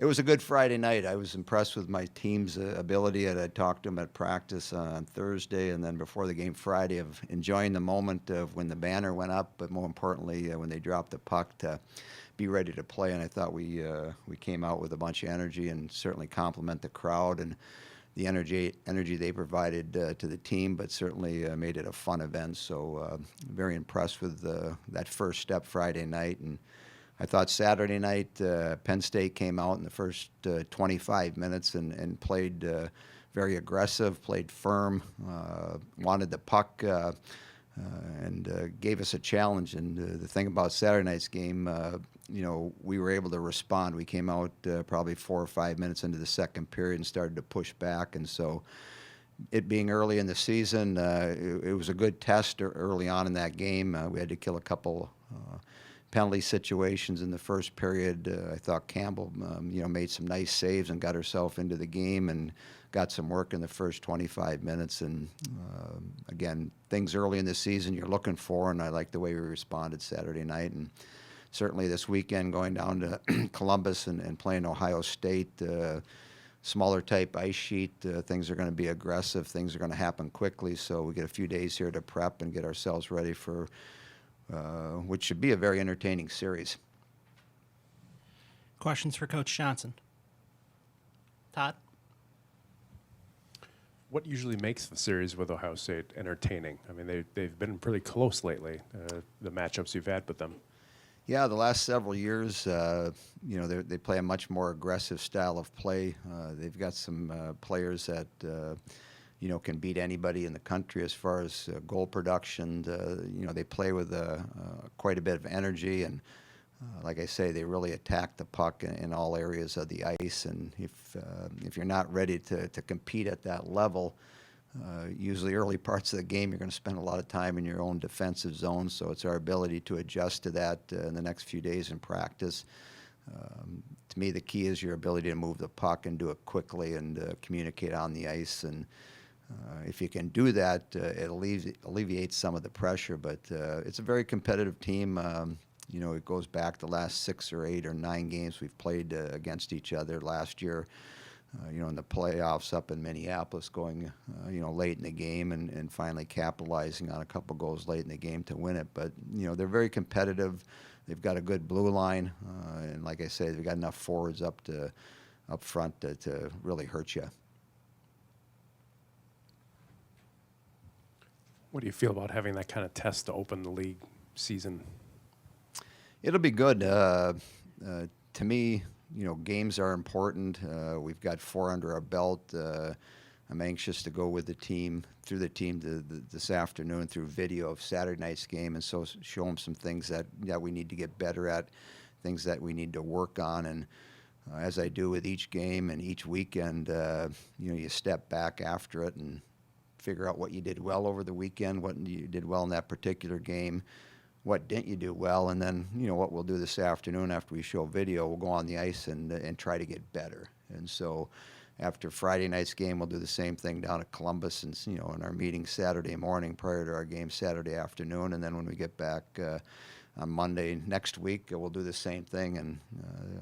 It was a good Friday night. I was impressed with my team's ability. I talked to them at practice on Thursday and then before the game Friday of enjoying the moment of when the banner went up, but more importantly, when they dropped the puck to be ready to play. And I thought we came out with a bunch of energy and certainly compliment the crowd and the energy they provided to the team, but certainly made it a fun event. So very impressed with that first step Friday night. And I thought Saturday night, Penn State came out in the first 25 minutes and played very aggressive, played firm, wanted the puck, and gave us a challenge. And the thing about Saturday night's game, we were able to respond. We came out probably 4 or 5 minutes into the second period and started to push back. And so it being early in the season, it was a good test early on in that game. We had to kill a couple penalty situations in the first period. I thought Campbell, made some nice saves and got herself into the game and got some work in the first 25 minutes. And again, things early in the season you're looking for, and I like the way we responded Saturday night. And certainly this weekend going down to Columbus and playing Ohio State, smaller type ice sheet, things are going to be aggressive. Things are going to happen quickly. So we get a few days here to prep and get ourselves ready for which should be a very entertaining series. Questions for Coach Johnson? Todd? What usually makes the series with Ohio State entertaining? I mean, they've been pretty close lately, the matchups you've had with them. Yeah, the last several years, they play a much more aggressive style of play. They've got some players that can beat anybody in the country as far as goal production. They play with quite a bit of energy, and like I say, they really attack the puck in all areas of the ice. And if you're not ready to compete at that level, usually early parts of the game, you're going to spend a lot of time in your own defensive zone. So it's our ability to adjust to that in the next few days in practice. To me, the key is your ability to move the puck and do it quickly and communicate on the ice. And if you can do that, it alleviates some of the pressure. But it's a very competitive team. It goes back the last 6 or 8 or 9 games we've played against each other. Last year, in the playoffs up in Minneapolis, going, late in the game and finally capitalizing on a couple goals late in the game to win it. But, they're very competitive. They've got a good blue line. And like I say, they've got enough forwards up front to really hurt you. What do you feel about having that kind of test to open the league season? It'll be good. To me, games are important. We've got 4 under our belt. I'm anxious to go with the team this afternoon through video of Saturday night's game, and so show them some things that we need to get better at, things that we need to work on. And as I do with each game and each weekend, you step back after it and figure out what you did well over the weekend, what you did well in that particular game, what didn't you do well, and then what we'll do this afternoon after we show video, we'll go on the ice and try to get better. And so after Friday night's game, we'll do the same thing down at Columbus and in our meeting Saturday morning prior to our game Saturday afternoon. And then when we get back on Monday next week, we'll do the same thing. And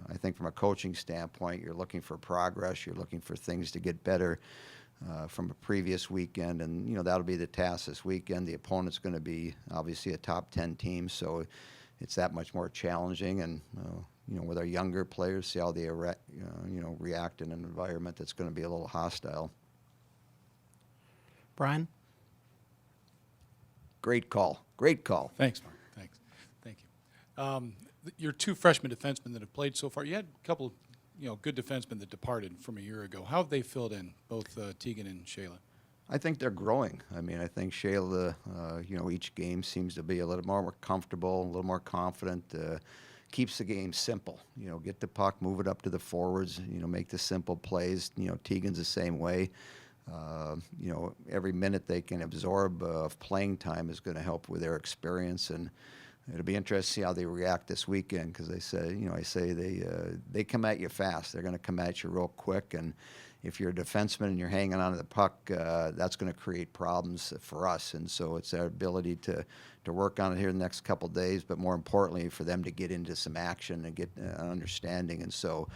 I think from a coaching standpoint, you're looking for progress, you're looking for things to get better from a previous weekend, and that'll be the task this weekend. The opponent's going to be obviously a top 10 team, so it's that much more challenging. And with our younger players, see how they react in an environment that's going to be a little hostile. Brian? Great call. Thanks, Mark. Thank you. Your 2 freshman defensemen that have played so far, you had a couple good defensemen that departed from a year ago. How have they filled in, both Tegan and Shayla? I think they're growing. I mean, I think Shayla, each game seems to be a little more comfortable, a little more confident, keeps the game simple. Get the puck, move it up to the forwards, make the simple plays. Tegan's the same way. Every minute they can absorb of playing time is going to help with their experience, and it'll be interesting to see how they react this weekend, because I say they come at you fast. They're going to come at you real quick, and if you're a defenseman and you're hanging on to the puck, that's going to create problems for us. And so it's our ability to work on it here the next couple of days, but more importantly for them to get into some action and get an understanding. And so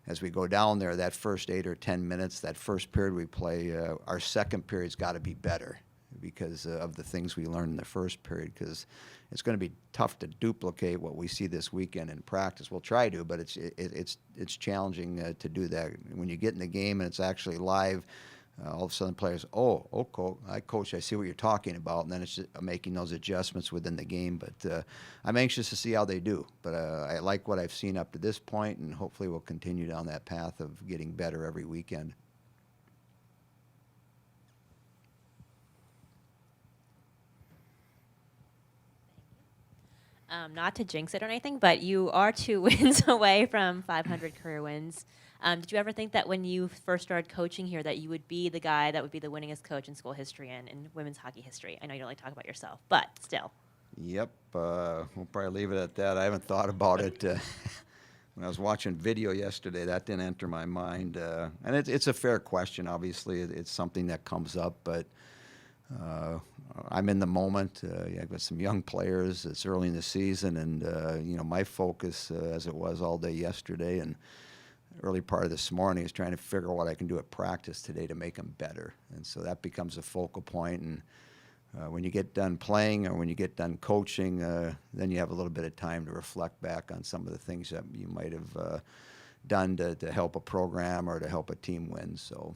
as we go down there, that first 8 or 10 minutes, that first period we play, our second period's got to be better because of the things we learned in the first period, because it's going to be tough to duplicate what we see this weekend in practice. We'll try to, but it's challenging to do that. When you get in the game and it's actually live, all of a sudden players, coach, I see what you're talking about, and then it's just making those adjustments within the game. But I'm anxious to see how they do. But I like what I've seen up to this point, and hopefully we'll continue down that path of getting better every weekend. Not to jinx it or anything, but you are 2 wins away from 500 career wins. Did you ever think that when you first started coaching here that you would be the guy that would be the winningest coach in school history and in women's hockey history? I know you don't like to talk about yourself, but still. Yep, we'll probably leave it at that. I haven't thought about it. When I was watching video yesterday, that didn't enter my mind. And it's a fair question, obviously. It's something that comes up, but I'm in the moment. I've got some young players. It's early in the season, and my focus, as it was all day yesterday and early part of this morning, is trying to figure out what I can do at practice today to make them better. And so that becomes a focal point. And when you get done playing or when you get done coaching, then you have a little bit of time to reflect back on some of the things that you might have done to help a program or to help a team win. So